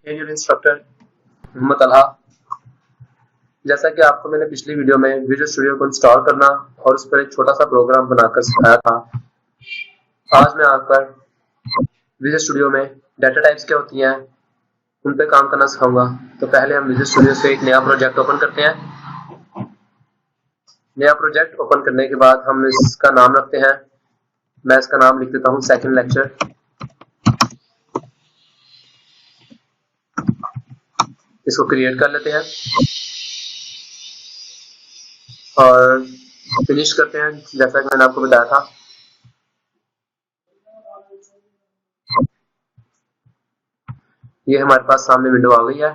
Engineer instructor Mohammad अल्हा। जैसा कि आपको मैंने पिछली वीडियो में विजुअल स्टूडियो को इंस्टॉल करना और उस पर एक छोटा सा प्रोग्राम बनाकर सिखाया था, आज मैं आप पर विजुअल स्टूडियो में डाटा टाइप्स क्या होती हैं उन पर काम करना सिखाऊंगा। तो पहले हम विजुअल स्टूडियो से एक नया प्रोजेक्ट ओपन करते हैं। नया प्रोजेक्ट ओपन करने के बाद हम इसका नाम रखते हैं, मैं इसका नाम लिख देता हूँ सेकंड लेक्चर। इसको क्रिएट कर लेते हैं और फिनिश करते हैं जैसा कि मैंने आपको बताया था। ये हमारे पास सामने विंडो आ गई है।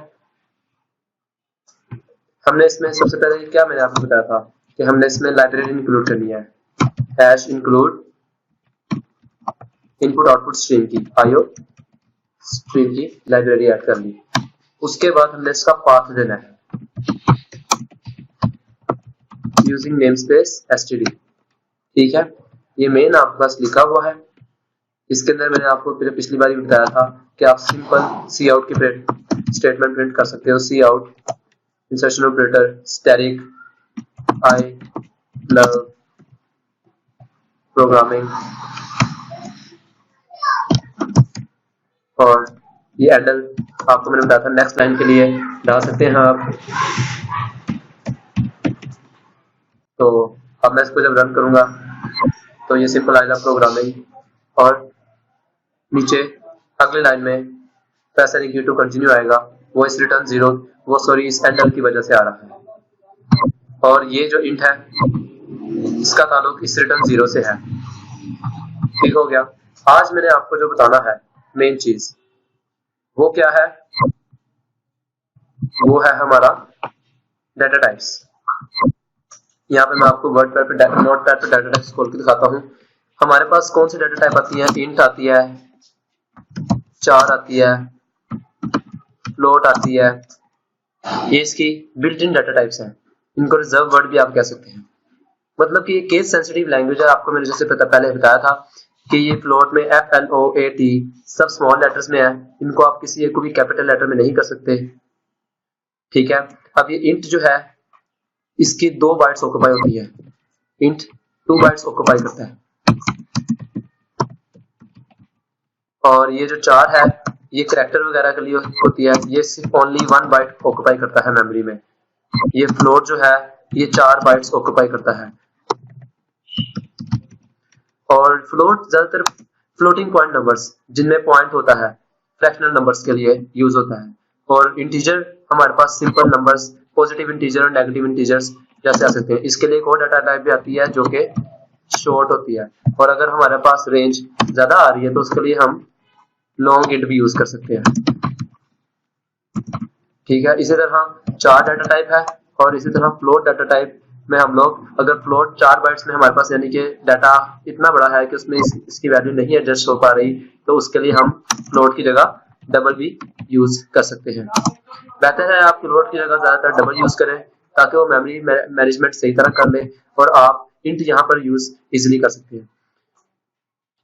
हमने इसमें सबसे पहले क्या मैंने आपको बताया था कि हमने इसमें लाइब्रेरी इंक्लूड करनी है। Hash include input output stream की आईओ स्ट्रीम की लाइब्रेरी ऐड कर ली। उसके बाद हमने इसका पाथ देना है यूजिंग नेमस्पेस std। ठीक है, ये मेन आपके पास लिखा हुआ है। इसके अंदर मैंने आपको पिछली बार बताया था कि आप सिंपल सी आउट की स्टेटमेंट प्रिंट कर सकते हो। Cout insertion operator static I love programming, और ये एंडल आपको मैंने बताया था नेक्स्ट लाइन के लिए डाल सकते हैं आप। तो अब मैं इसको जब रन करूंगा तो ये सिंपल आई लव प्रोग्रामिंग, और नीचे अगली लाइन में प्रेस एनी की टू कंटिन्यू आएगा। वो इस रिटर्न जीरो इस एंडल की वजह से आ रहा है, और ये जो इंट है इसका ताल्लुक इस रिटर्न जीरो से है। ठीक हो गया। आज मैंने आपको जो बताना है मेन चीज वो क्या है, वो है हमारा डाटा टाइप्स। यहाँ पे मैं आपको नोटपैड पे डाटा टाइप्स खोल के दिखाता हूँ। हमारे पास कौन सी डाटा टाइप आती है, इंट आती है, चार आती है, फ्लोट आती है। ये इसकी बिल्ट इन डाटा टाइप्स हैं। इनको रिजर्व वर्ड भी आप कह सकते हैं। मतलब कि ये केस सेंसिटिव लैंग्वेज है। आपको मैंने जैसे पहले बताया था कि ये फ्लोट में FLOAT सब स्मॉल लेटर्स में है। इनको आप किसी एक को भी कैपिटल लेटर में नहीं कर सकते। ठीक है। अब ये इंट जो है इसकी 2 बाइट्स ऑक्युपाई होती है। इंट 2 बाइट्स ऑक्युपाई करता है, और ये जो 4 है ये करैक्टर वगैरह के लिए होती है। ये सिर्फ ओनली 1 बाइट ऑक्युपाई करता है मेमोरी में। ये फ्लोट जो है ये 4 बाइट्स ऑक्युपाई करता है, और फ्लोट ज्यादातर फ्लोटिंग पॉइंट नंबर्स जिनमें पॉइंट होता है फ्रैक्शनल नंबर्स के लिए यूज होता है। और इंटीजर हमारे पास सिंपल नंबर्स, पॉजिटिव इंटीजर और नेगेटिव इंटीजर्स जैसे आ सकते हैं। इसके लिए एक और डाटा टाइप भी आती है जो कि शॉर्ट होती है, और अगर हमारे पास रेंज ज्यादा आ रही है तो उसके लिए हम लॉन्ग इंट भी यूज कर सकते हैं। ठीक है। इसी तरह 4 डाटा टाइप है, और इसी तरह फ्लोट डाटा टाइप में हम लोग अगर फ्लोट 4 बाइट्स में हमारे पास यानी कि डाटा इतना बड़ा है कि उसमें इसकी वैल्यू नहीं एडजस्ट हो पा रही, तो उसके लिए हम फ्लोट की जगह डबल भी यूज कर सकते हैं। बेहतर है आप फ्लोट की जगह ज्यादातर डबल यूज करें ताकि वो मेमोरी मैनेजमेंट सही तरह कर ले, और आप इंट यहाँ पर यूज इजिली कर सकते हैं।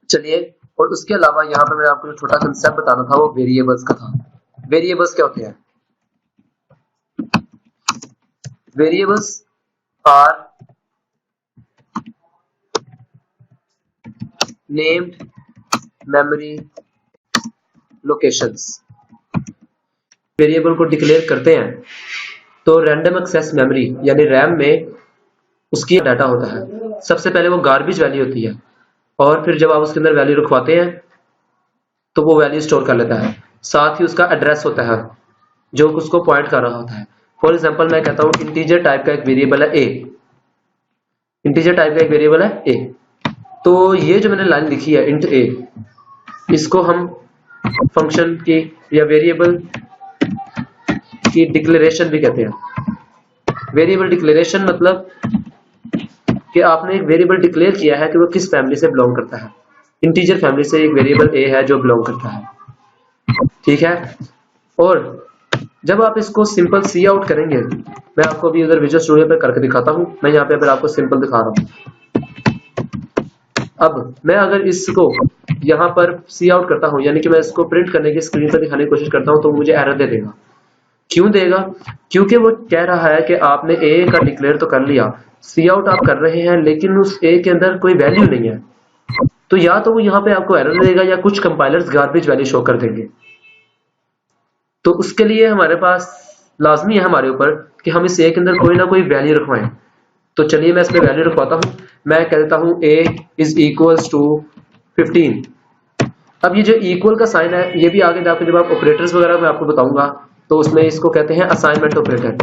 चलिए, और उसके अलावा यहाँ पर मैं आपको जो छोटा कंसेप्ट बताना था वो वेरिएबल्स का था। वेरिएबल्स क्या होते हैं? Variables are named memory locations. Variable को डिक्लेयर करते हैं तो रैंडम एक्सेस मेमोरी यानी रैम में उसकी डाटा होता है। सबसे पहले वो गार्बेज वैल्यू होती है, और फिर जब आप उसके अंदर वैल्यू रखवाते हैं तो वो वैल्यू स्टोर कर लेता है। साथ ही उसका एड्रेस होता है जो उसको पॉइंट कर रहा होता है। फॉर एग्जांपल मैं कहता हूँ इंटीजर टाइप का एक वेरिएबल है ए। इंटीजर टाइप का एक वेरिएबल है ए, तो ये जो मैंने लाइन लिखी है इंट ए, इसको हम फंक्शन की या वेरिएबल की डिक्लेरेशन भी कहते हैं। वेरिएबल डिक्लेरेशन मतलब कि आपने एक वेरिएबल डिक्लेयर किया है कि वो किस फैमिली से बिलोंग करता है। इंटीजर फैमिली से एक वेरिएबल ए है जो बिलोंग करता है। ठीक है। और जब आप इसको सिंपल सी आउट करेंगे, मैं आपको अभी उधर विजुअल स्टूडियो पे करके दिखाता हूं। मैं यहाँ पे अगर आपको सिंपल दिखा रहा हूँ, अब मैं अगर इसको यहाँ पर सी आउट करता हूँ, यानी कि मैं इसको प्रिंट करने की स्क्रीन पर दिखाने की कोशिश करता हूँ, तो मुझे एरर दे देगा। क्यों देगा? क्योंकि वो कह रहा है कि आपने ए का डिक्लेयर तो कर लिया, सी आउट आप कर रहे हैं, लेकिन उस ए के अंदर कोई वैल्यू नहीं है। तो या तो वो यहाँ पे आपको एरर देगा या कुछ कंपाइलर्स गार्बेज वैल्यू शो कर देंगे। तो उसके लिए हमारे पास लाजमी है हमारे ऊपर कि हम इस ए के अंदर कोई ना कोई वैल्यू रखवाएं। तो चलिए मैं इसमें वैल्यू रखवाता हूँ। मैं कह देता हूँ a इज इक्वल्स टू 15। अब ये जो इक्वल का साइन है, ये भी आगे जाकर जब आप ऑपरेटर्स वगैरह में आपको बताऊंगा, तो उसमें इसको कहते हैं असाइनमेंट ऑपरेटर।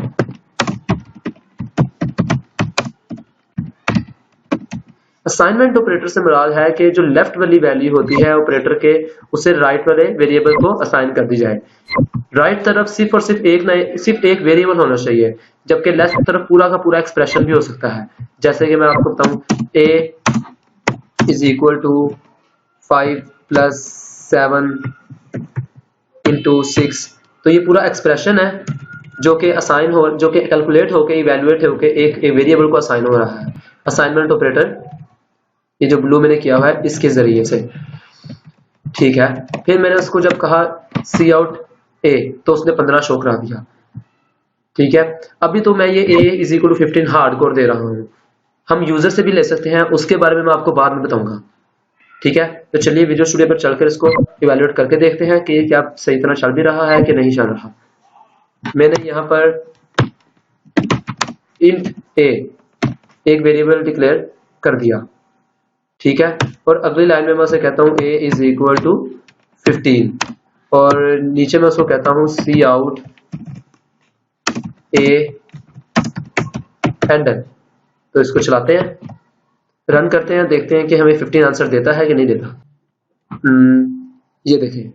असाइनमेंट ऑपरेटर से मुराद है कि जो लेफ्ट वाली वैल्यू होती है ऑपरेटर के, उसे राइट वाले वेरिएबल को असाइन कर दी जाए। राइट तरफ सिर्फ और सिर्फ एक वेरिएबल होना चाहिए, जबकि लेफ्ट तरफ पूरा का पूरा एक्सप्रेशन भी हो सकता है। जैसे कि मैं आपको बताऊं, a is equal to 5 plus 7 into 6, तो ये पूरा एक्सप्रेशन है जो कि असाइन हो, जो कि कैलकुलेट होके इवेल्युएट होके एक वेरिएबल को असाइन हो रहा है। असाइनमेंट ऑपरेटर ये जो ब्लू मैंने किया हुआ है इसके जरिए से, ठीक है। फिर मैंने उसको जब कहा सी आउट ए, तो उसने 15 शो करा दिया, ठीक है। अभी तो मैं ये a is equal to 15 hardcode दे रहा हूँ। हम यूजर से भी ले सकते हैं, उसके बारे में मैं आपको बाद में बताऊंगा, ठीक है। तो चलिए विजुअल स्टूडियो पर चलकर इसको इवेल्युएट करके देखते हैं कि ये क्या सही तरह चल भी रहा है कि नहीं चल रहा। मैंने यहाँ पर इंट a एक वेरिएबल डिक्लेयर कर दिया, ठीक है। और अगली लाइन में मैं उसे कहता हूँ a इज इक्वल टू 15 और नीचे मैं उसको कहता हूँ सी आउट a एंटर। तो इसको चलाते हैं, रन करते हैं, देखते हैं कि हमें 15 आंसर देता है कि नहीं देता। ये देखें,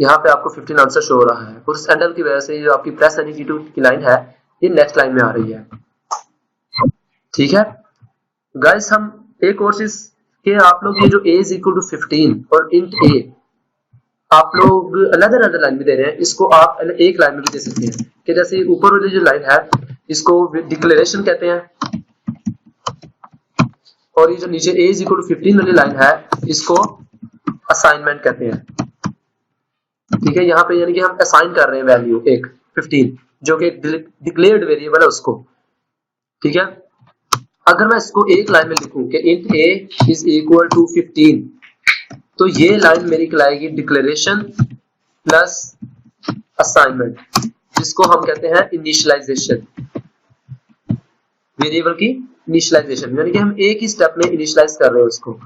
यहाँ पे आपको 15 आंसर शो हो रहा है, और उस एंडल की वजह से जो आपकी प्रेस एनिक्यूट की लाइन है ये नेक्स्ट लाइन में आ रही है, ठीक है। गाइस हम एक और चीज के आप लोग ये जो a इज इक्वल टू 15 और इंट a आप लोग अलग अलग लाइन में दे रहे हैं, इसको आप एक लाइन में भी दे सकते हैं। कि जैसे ऊपर वाली जो लाइन है इसको डिक्लेरेशन कहते हैं, और ये जो नीचे a इज इक्वल टू 15 वाली लाइन है इसको असाइनमेंट कहते हैं, ठीक है। यहाँ पे यानी कि हम असाइन कर रहे हैं वैल्यू एक 15 जो कि डिक्लेयर्ड वेरिएबल है उसको, ठीक है। अगर मैं इसको एक लाइन में लिखूं कि int a is equal to 15, तो ये लाइन मेरी कहलाएगी डिक्लेरेशन प्लस असाइनमेंट, जिसको हम कहते हैं इनिशियलाइजेशन, वेरिएबल की इनिशियलाइजेशन, यानी कि हम एक ही स्टेप में इनिशियलाइज कर रहे हैं उसको।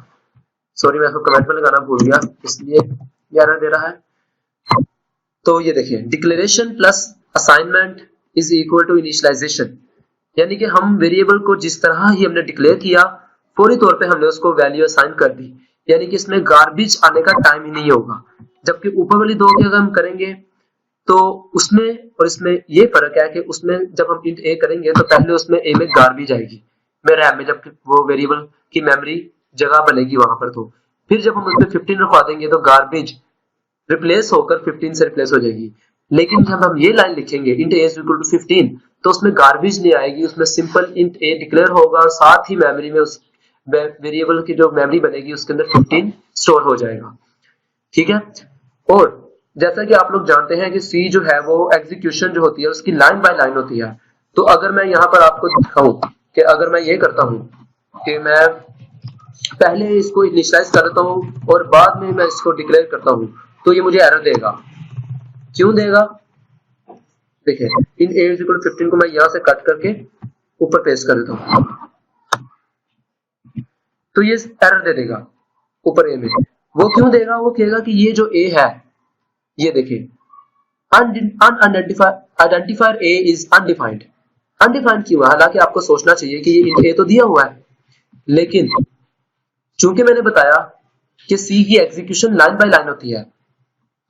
सॉरी मैं इसको कमेंट में लगाना भूल गया, इसलिए एरर दे रहा है। तो ये देखिए, declaration plus assignment is equal to initialization, यानी कि हम वेरिएबल को जिस तरह ही हमने डिक्लेयर किया फौरी तौर पे हमने उसको वैल्यू असाइन कर दी, यानी कि इसमें गार्बेज आने का टाइम ही नहीं होगा। जबकि ऊपर वाली दो की अगर हम करेंगे तो उसमें और इसमें ये फर्क है कि उसमें जब हम इंट a करेंगे तो पहले उसमें a में गार्बेज आएगी में रैम में, जबकि वो वेरिएबल की मेमोरी जगह बनेगी वहां पर। तो फिर जब हम उसमें 15 रखवा देंगे तो गार्बेज रिप्लेस होकर 15 से रिप्लेस हो जाएगी। लेकिन जब हम ये लाइन लिखेंगे int a is equal to 15, तो उसमें गार्बेज नहीं आएगी, उसमें सिंपल इंट a डिक्लेयर होगा और साथ ही मेमोरी में उस वेरिएबल की जो मेमोरी बनेगी उसके अंदर 15 स्टोर हो जाएगा, ठीक है। और जैसा कि आप लोग जानते हैं कि सी जो है वो एग्जीक्यूशन जो होती है उसकी लाइन बाय लाइन होती है। तो अगर मैं यहाँ पर आपको दिखाऊं कि अगर मैं ये करता हूं कि मैं पहले इसको इनिशियलाइज कर देता हूं और बाद में मैं इसको डिक्लेयर करता हूं, तो ये मुझे एरर देगा। क्यों देगा? देखिए, इन a इज इक्वल टू 15 को मैं यहां से कट करके ऊपर पेस्ट कर देता हूं, तो ये एरर दे देगा ऊपर a में। वो क्यों देगा? वो कहेगा कि ये जो a है, ये देखिए identifier a is undefined. Undefined क्यों है? हालांकि आपको सोचना चाहिए कि ये a तो दिया हुआ है, लेकिन चूंकि मैंने बताया कि C की एग्जीक्यूशन लाइन बाय लाइन होती है,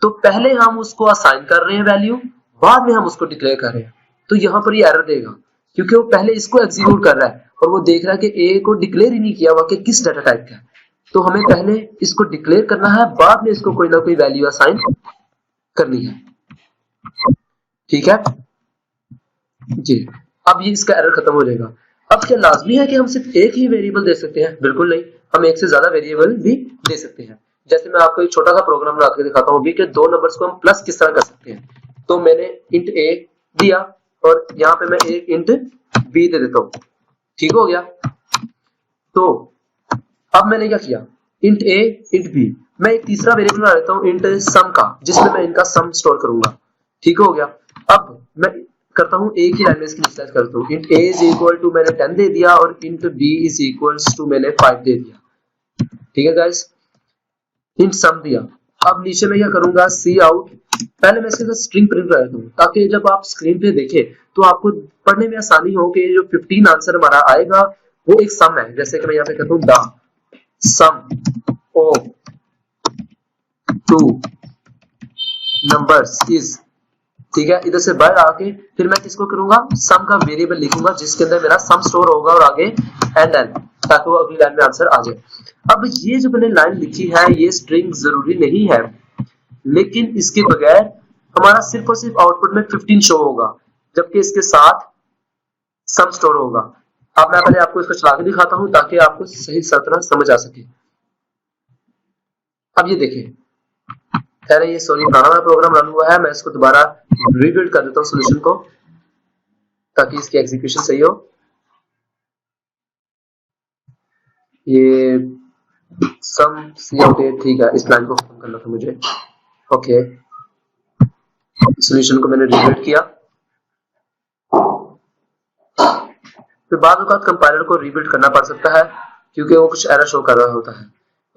तो पहले हम उसको असाइन कर रहे हैं वैल्यू, बाद में हम उसको डिक्लेयर कर रहे हैं। तो यहाँ पर ये एरर देगा क्योंकि वो पहले इसको एग्जीक्यूट कर रहा है और वो देख रहा है कि a को डिक्लेयर ही नहीं किया हुआ कि किस डाटा टाइप का है। तो हमें पहले इसको डिक्लेयर करना है, बाद में इसको कोई ना कोई वैल्यू असाइन करनी है, ठीक है जी। अब ये इसका एरर खत्म हो जाएगा। अब क्या लाजमी है कि हम सिर्फ एक ही वेरिएबल दे सकते हैं? बिल्कुल नहीं, हम एक से ज्यादा वेरिएबल भी दे सकते हैं। जैसे मैं आपको एक छोटा सा प्रोग्राम बना के दिखाता हूँ कि दो नंबर्स को हम प्लस किस तरह कर सकते हैं। तो मैंने इंट a दिया और यहाँ पे मैं एक इंट b दे देता हूँ, ठीक हो गया। तो अब मैंने क्या किया, इंट a इंट b, मैं एक तीसरा वेरिएबल बना लेता हूँ इंट सम का, जिसमें मैं इनका सम स्टोर करूंगा, ठीक हो गया। अब मैं करता हूँ एक ही लाइन में इसकी इनिशियलाइज करता हूँ। Int a is equal to मैंने 10 दे दिया और int b is equals to मैंने 5 दे दिया, ठीक है गाइस। इंट सम दिया। अब नीचे मैं क्या करूंगा, सी आउट, पहले मैं इसके साथ स्ट्रिंग प्रिंट कर देता हूँ ताकि जब आप स्क्रीन पे देखें तो आपको पढ़ने में आसानी हो कि जो 15 आंसर हमारा आएगा वो एक सम है। जैसे कि मैं यहाँ पे कहता हूँ the sum of two numbers is, ठीक है। इधर से बाहर आके फिर मैं किसको करूंगा, सम का वेरिएबल लिखूंगा जिसके अंदर मेरा सम स्टोर होगा और आगे एंड एन, ताकि वो अगली लाइन में आंसर आ जाए। अब ये जो मैंने लाइन लिखी है ये स्ट्रिंग जरूरी नहीं है, लेकिन इसके बगैर हमारा सिर्फ और सिर्फ आउटपुट में 15 शो होगा, जबकि इसके साथ सम स्टोर होगा। अब मैं पहले आपको इसको चला के दिखाता हूं ताकि आपको सही तरह समझ आ सके। अब ये देखिए, अरे ये सॉरी पुराना प्रोग्राम रन हुआ है, मैं इसको दोबारा रीबिल्ड कर देता हूँ सोल्यूशन को ताकि इसकी एग्जीक्यूशन सही हो। ये सम सी आउट, ठीक है, इस लाइन को खत्म करना था मुझे। ओके, सोल्यूशन को मैंने रीबिल्ड किया। फिर बाद में कंपाइलर को रीबिल्ड करना पड़ सकता है क्योंकि वो कुछ एरर शो कर रहा होता है।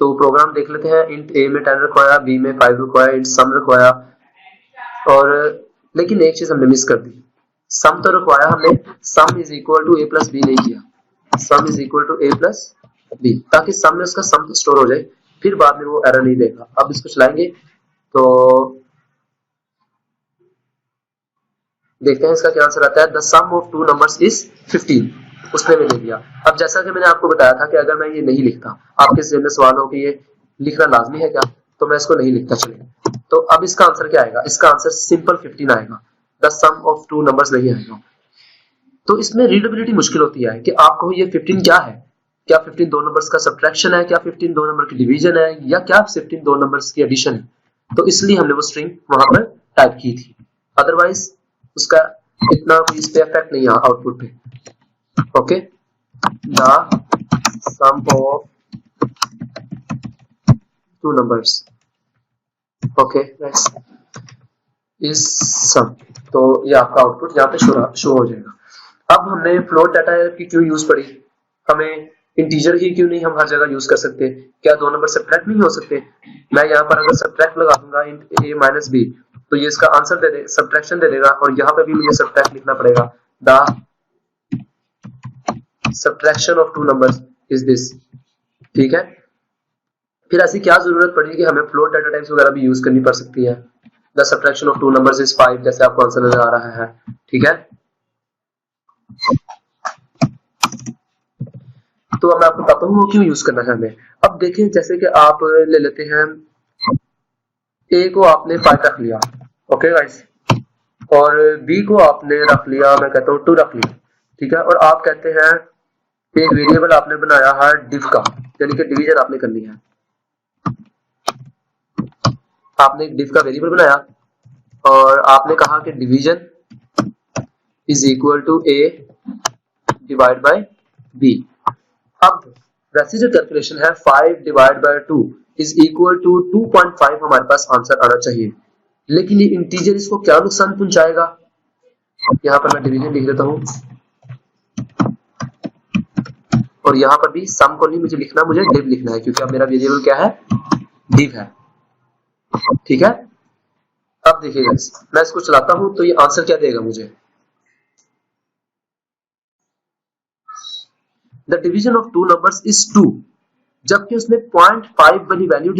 तो प्रोग्राम देख लेते हैं। इंट a में 10 रखवाया, b में 5 रखवाया, इंट सम रखवाया, और लेकिन एक चीज हमने मिस कर दी, सम तो रखवाया हमने, sum is equal to a plus B नहीं किया, sum is equal to a plus B, ताकि सम में उसका सम स्टोर हो जाए, फिर बाद में वो एरर नहीं देगा। अब इसको चलाएंगे तो देखते हैं इसका क्या आंसर आता है। The sum of two numbers is 15, उसने मैंने दिया। अब जैसा कि मैंने आपको बताया था कि अगर मैं ये नहीं लिखता, आपके जहन में सवाल हो कि ये लिखना लाजमी है क्या, तो मैं इसको नहीं लिखता। चलिए, तो अब इसका आंसर क्या आएगा, इसका आंसर सिंपल 15 आएगा, the sum of two numbers नहीं आएगा। तो इसमें रीडेबिलिटी मुश्किल होती है कि आपको ये 15 क्या है, क्या 15 दो नंबर्स का सब्ट्रैक्शन है, क्या 15 दो नंबर की डिवीजन है, या क्या 15 दो नंबर्स की एडिशन है। तो इसलिए हमने वो स्ट्रिंग वहां पर टाइप की थी, अदरवाइज उसका इतना कोई इस पे इफेक्ट नहीं है आउटपुट पे। Okay, the sum of two numbers, okay guys, is sum. तो ये आपका आउटपुट यहाँ पे शो हो जाएगा। अब हमने फ्लोट डाटा की क्यों यूज पड़ी, हमें इंटीजर ही क्यों नहीं हम हर जगह यूज कर सकते, क्या दो नंबर सब्ट्रैक्ट नहीं हो सकते। मैं यहाँ पर अगर सब्ट्रैक्ट लगा दूंगा इंट a माइनस बी, तो ये इसका आंसर दे दे, सब्ट्रैक्शन दे देगा, और यहाँ पे भी मुझे सब्ट्रैक्ट लिखना पड़ेगा, the subtraction of two numbers is this, ठीक है। फिर ऐसी क्या जरूरत पड़ी कि हमें फ्लोट डाटा टाइप्स वगैरह भी यूज करनी पड़ सकती है। The subtraction of two numbers is 5, जैसे आपको आंसर नजर आ रहा है, ठीक है। तो अब मैं आपको बताता हूँ वो क्यों यूज करना है हमें। अब देखिए, जैसे कि आप ले लेते हैं a को आपने 5 रख लिया, ओके गाइस, और b को आपने रख लिया, मैं कहता हूँ 2 रख लिया, ठीक है। और आप कहते हैं एक वेरिएबल आपने बनाया है div का, यानी कि डिवीजन आपने करनी है। आपने एक div का वेरिएबल बनाया और आपने कहा कि division is equal to a divide by b। अब वैसे जो कैलकुलेशन है 5 divide by 2 is equal to 2.5 हमारे पास आंसर आना चाहिए, लेकिन ये इंटीजर इसको क्या नुकसान पहुंचाएगा। यहाँ पर मैं डिवीजन लिख देता हूँ, और यहाँ पर भी सम को नहीं मुझे लिखना, मुझे डिव लिखना है, क्योंकि अब मेरा वेरिएबल क्या है, डिव है, ठीक है। अब देखिएगा, मैं इसको चलाता हूँ तो ये आंसर क्या देगा मुझे, the division of two numbers is 2, जबकि उसने 0.5 वाली वैल्यू